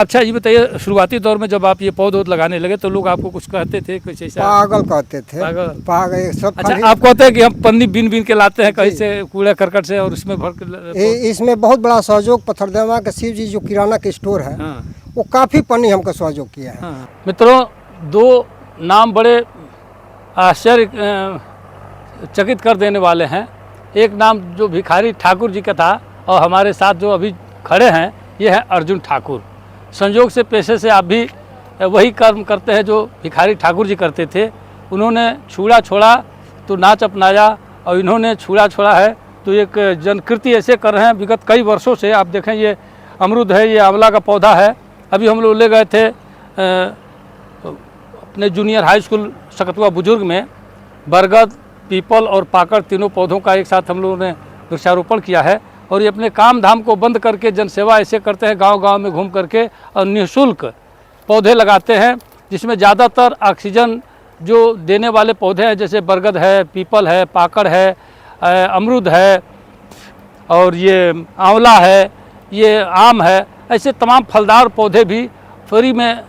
अच्छा ये बताइए, शुरुआती दौर में जब आप ये पौध लगाने लगे तो लोग आपको कुछ कहते थे, कुछ ऐसा? पागल कहते थे, पागल सब। अच्छा, आप कहते हैं कि हम पन्नी बीन बीन के लाते हैं कहीं से, कूड़ा करकट से, और उसमें भर के। इसमें बहुत बड़ा सहयोग पत्थरदेवा का शिव जी जो किराना के स्टोर है, वो काफ़ी पन्नी हमको सहयोग किया है। मित्रों, दो नाम बड़े आश्चर्य चकित कर देने वाले हैं। एक नाम जो भिखारी ठाकुर जी का था, और हमारे साथ जो अभी खड़े हैं ये है अर्जुन ठाकुर। संयोग से पेशे से आप भी वही कर्म करते हैं जो भिखारी ठाकुर जी करते थे। उन्होंने छूड़ा छोड़ा तो नाच अपनाया, और इन्होंने छूड़ा छोड़ा है तो एक जनकृति ऐसे कर रहे हैं विगत कई वर्षों से। आप देखें, ये अमरूद है, ये आंवला का पौधा है। अभी हम लोग ले गए थे अपने जूनियर हाई स्कूल सकतुआ बुजुर्ग में, बरगद, पीपल और पाकड़ तीनों पौधों का एक साथ हम लोगों ने वृक्षारोपण किया है। और ये अपने काम धाम को बंद करके जनसेवा ऐसे करते हैं, गांव-गांव में घूम करके, और निःशुल्क पौधे लगाते हैं, जिसमें ज़्यादातर ऑक्सीजन जो देने वाले पौधे हैं, जैसे बरगद है, पीपल है, पाकड़ है, अमरूद है, और ये आंवला है, ये आम है। ऐसे तमाम फलदार पौधे भी फ्री में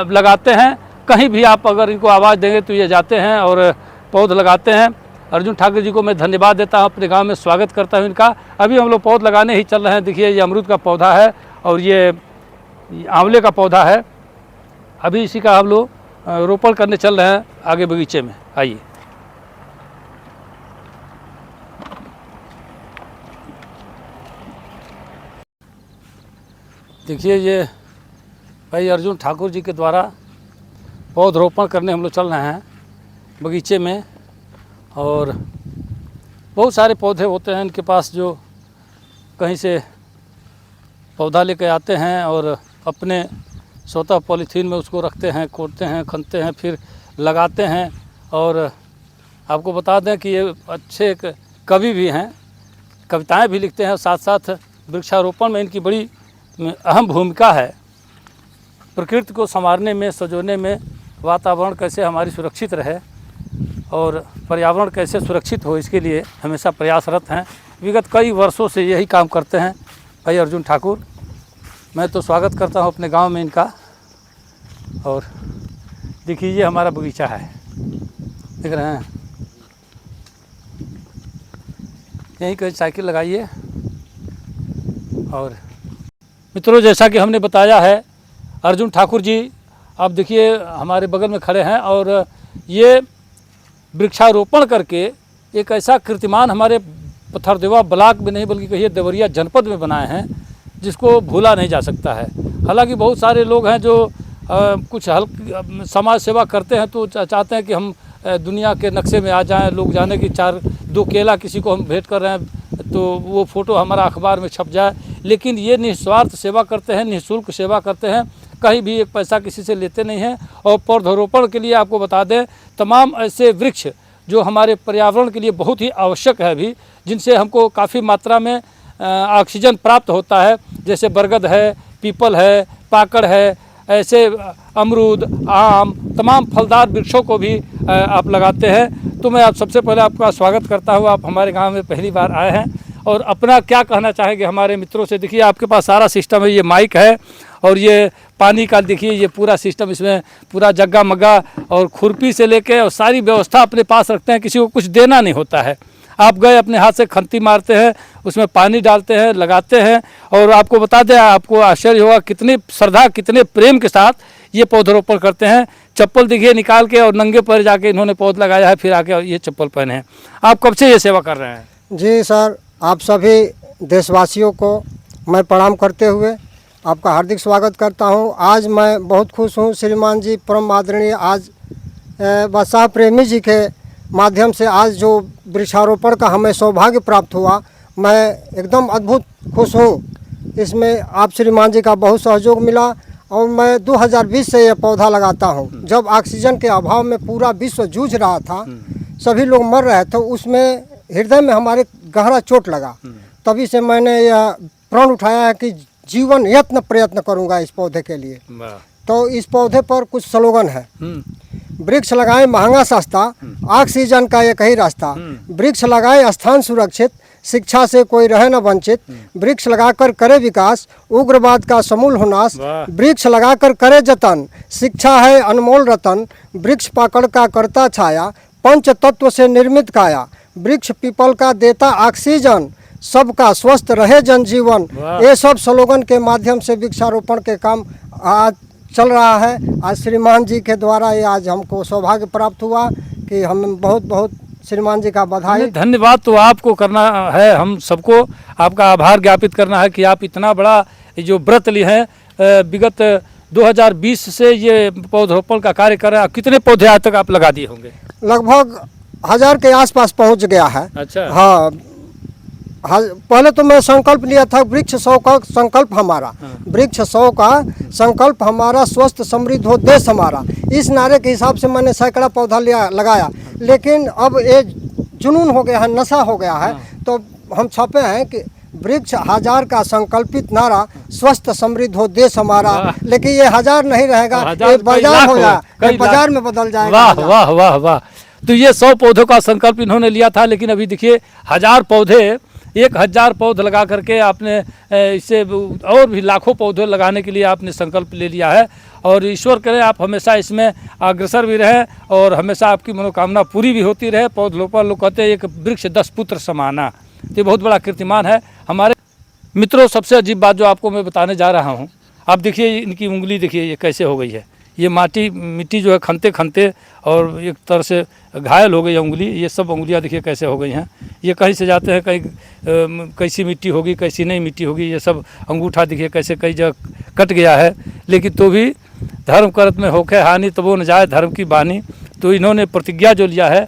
लगाते हैं। कहीं भी आप अगर इनको आवाज़ देंगे तो ये जाते हैं और पौध लगाते हैं। अर्जुन ठाकुर जी को मैं धन्यवाद देता हूँ, अपने गांव में स्वागत करता हूँ इनका। अभी हम लोग पौध लगाने ही चल रहे हैं। देखिए, ये अमरूद का पौधा है और ये आंवले का पौधा है। अभी इसी का हम लोग रोपण करने चल रहे हैं आगे बगीचे में। आइए। देखिए, ये भाई अर्जुन ठाकुर जी के द्वारा पौधरोपण करने हम लोग चल रहे हैं बगीचे में। और बहुत सारे पौधे होते हैं इनके पास, जो कहीं से पौधा लेकर आते हैं और अपने स्वतः पॉलीथीन में उसको रखते हैं, खोदते हैं, खनते हैं, फिर लगाते हैं। और आपको बता दें कि ये अच्छे एक कवि भी हैं, कविताएं भी लिखते हैं, और साथ साथ वृक्षारोपण में इनकी बड़ी अहम भूमिका है। प्रकृति को संवारने में, सजोने में, वातावरण कैसे हमारी सुरक्षित रहे और पर्यावरण कैसे सुरक्षित हो, इसके लिए हमेशा प्रयासरत हैं। विगत कई वर्षों से यही काम करते हैं भाई अर्जुन ठाकुर। मैं तो स्वागत करता हूं अपने गांव में इनका। और देखिए, ये हमारा बगीचा है, देख रहे हैं। यहीं कहीं साइकिल लगाइए। और मित्रों, जैसा कि हमने बताया है, अर्जुन ठाकुर जी आप देखिए हमारे बगल में खड़े हैं, और ये वृक्षारोपण करके एक ऐसा कीर्तिमान हमारे पत्थरदेवा ब्लॉक में नहीं बल्कि कहिए देवरिया जनपद में बनाए हैं, जिसको भूला नहीं जा सकता है। हालांकि बहुत सारे लोग हैं जो कुछ समाज सेवा करते हैं, तो चाहते हैं कि हम दुनिया के नक्शे में आ जाएं, लोग जाने कि 4-2 केला किसी को हम भेंट कर रहे हैं तो वो फ़ोटो हमारा अखबार में छप जाए। लेकिन ये निस्वार्थ सेवा करते हैं, निःशुल्क सेवा करते हैं, कहीं भी एक पैसा किसी से लेते नहीं हैं। और पौधरोपण के लिए आपको बता दें, तमाम ऐसे वृक्ष जो हमारे पर्यावरण के लिए बहुत ही आवश्यक है अभी, जिनसे हमको काफ़ी मात्रा में ऑक्सीजन प्राप्त होता है, जैसे बरगद है, पीपल है, पाकड़ है, ऐसे अमरूद, आम, तमाम फलदार वृक्षों को भी आप लगाते हैं। तो मैं आप सबसे पहले आपका स्वागत करता हूँ। आप हमारे गांव में पहली बार आए हैं, और अपना क्या कहना चाहेंगे हमारे मित्रों से? देखिए, आपके पास सारा सिस्टम है, ये माइक है, और ये पानी का देखिए ये पूरा सिस्टम, इसमें पूरा जग्गा मग्गा और खुरपी से लेके और सारी व्यवस्था अपने पास रखते हैं। किसी को कुछ देना नहीं होता है। आप गए अपने हाथ से खंती मारते हैं, उसमें पानी डालते हैं, लगाते हैं। और आपको बता दें, आपको आश्चर्य होगा कितनी श्रद्धा, कितने प्रेम के साथ ये पौधरोपण करते हैं। चप्पल देखिए निकाल के और नंगे पैर जाके इन्होंने पौध लगाया है, फिर आके ये चप्पल पहने हैं। आप कब से ये सेवा कर रहे हैं? जी सर, आप सभी देशवासियों को मैं प्रणाम करते हुए आपका हार्दिक स्वागत करता हूं। आज मैं बहुत खुश हूं, श्रीमान जी परम आदरणीय आज बादशाह प्रेमी जी के माध्यम से आज जो वृक्षारोपण का हमें सौभाग्य प्राप्त हुआ, मैं एकदम अद्भुत खुश हूं। इसमें आप श्रीमान जी का बहुत सहयोग मिला, और मैं 2020 से ये पौधा लगाता हूं। जब ऑक्सीजन के अभाव में पूरा विश्व जूझ रहा था, सभी लोग मर रहे थे, उसमें हृदय में हमारे गहरा चोट लगा। तभी से मैंने यह प्रण उठाया है कि जीवन यत्न प्रयत्न करूंगा इस पौधे के लिए। तो इस पौधे पर कुछ स्लोगन है। वृक्ष लगाएं महंगा सस्ता, ऑक्सीजन का एक ही रास्ता। वृक्ष लगाएं स्थान सुरक्षित, शिक्षा से कोई रहे न वंचित, वृक्ष लगाकर करे विकास, उग्रवाद का समूल होनाश, वाह। वृक्ष लगाकर करे जतन, शिक्षा है अनमोल रतन, वृक्ष पाकड़ का करता छाया, पंच तत्व से निर्मित काया, वृक्ष पीपल का देता ऑक्सीजन, सबका स्वस्थ रहे जनजीवन। वाह। ये सब स्लोगन के माध्यम से वृक्षारोपण के काम आज चल रहा है। आज श्रीमान जी के द्वारा ये आज हमको सौभाग्य प्राप्त हुआ कि हम बहुत बहुत श्रीमान जी का बधाई। धन्यवाद तो आपको करना है, हम सबको आपका आभार ज्ञापित करना है कि आप इतना बड़ा ये जो व्रत लिए हैं विगत 2020 से ये पौधरोपण का कार्य कर रहे हैं। कितने पौधे आज तक आप लगा दिए होंगे? लगभग 1000 के आसपास पहुंच गया है। अच्छा। हाँ, पहले तो मैं संकल्प लिया था वृक्ष 100 का संकल्प हमारा, वृक्ष 100 का संकल्प हमारा, स्वस्थ समृद्ध हो देश हमारा। इस नारे के हिसाब से मैंने सैकड़ा पौधा लगाया, लेकिन अब ये जुनून हो गया है, नशा हो गया है। तो हम छापे हैं कि वृक्ष 1000 का संकल्पित नारा, स्वस्थ समृद्ध हो देश हमारा। लेकिन ये 1000 नहीं रहेगा, ये बाजार हो जाएगा, बाजार में बदल जाएगा। वाह वाह वाह वाह। तो ये 100 पौधों का संकल्प इन्होंने लिया था, लेकिन अभी देखिए 1000 पौधे, 1000 पौधे लगा करके आपने इससे और भी लाखों पौधे लगाने के लिए आपने संकल्प ले लिया है। और ईश्वर करे आप हमेशा इसमें अग्रसर भी रहें और हमेशा आपकी मनोकामना पूरी भी होती रहे। पौधरोपण लोग कहते हैं एक वृक्ष 10 पुत्र समाना, ये बहुत बड़ा कीर्तिमान है हमारे मित्रों। सबसे अजीब बात जो आपको मैं बताने जा रहा हूँ, आप देखिए इनकी उंगली देखिए ये कैसे हो गई है। ये मिट्टी जो है खनते खनते और एक तरह से घायल हो गई है उंगली। ये सब उंगलियां देखिए कैसे हो गई हैं। ये कहीं से जाते हैं, कहीं कैसी मिट्टी होगी, कैसी नहीं मिट्टी होगी। ये सब अंगूठा देखिए कैसे कई जगह कट गया है। लेकिन तो भी धर्म करत में होके हानि तबो न जाए धर्म की बानी। तो इन्होंने प्रतिज्ञा जो लिया है